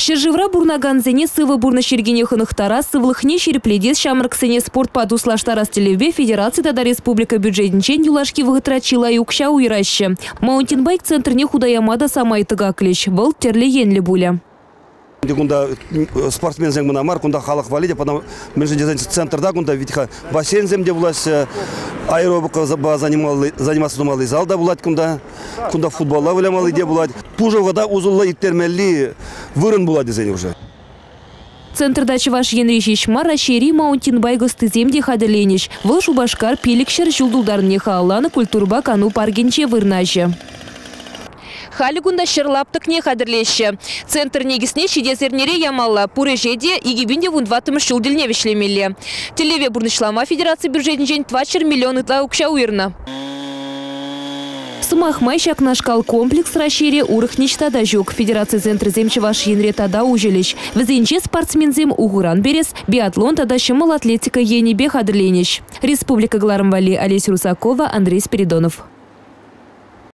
Шержевра бурнаганзене сывы бурна шергене хынықтара сывлыхне шерепледес шамырксене спорт падуслаштарас телеве Федерации тада республика бюджетінчен юлашки вғытрачила юкша уйраще. Маунтинбайк центрне худаямада самайтыга клеш. Бұл терле енлі буля. Кунда спортсмен зем мар, кунда халах валиде, потом международный центр да, кунда видха бассейн зем, где власть аэробика заниматься думали зал да булать, кунда футбола вылемали где булать. Пужа вода узула и термели вырын булать зем уже. Центр дачи ваш енрещич мара шери маунтинбайгы стыземде хадерленеш. Выл шубашкар пеликшер жылдулдарне хааланы культурба кану паргенче вырнажы. Халигунда шерлаптыкне хадерлеші. Центр негісне шедезернере ямалла. Пурежеде егибінде вундватымыш жылділне вешлемелі. Телеве бурнышлама Федерации бюджетінжен 2 миллион ытла укша уйрна. Сумахмай шакнашкал комплекс расшире урых нечтада жүк. Федерация центр земче ваш енре тада ужелеш. Візенче спортсмензем угуран берес, биатлон тада шымал атлетика енебе хадерленеш. Республика Гларамвали, Олеся Русакова, Андрей Спиридонов.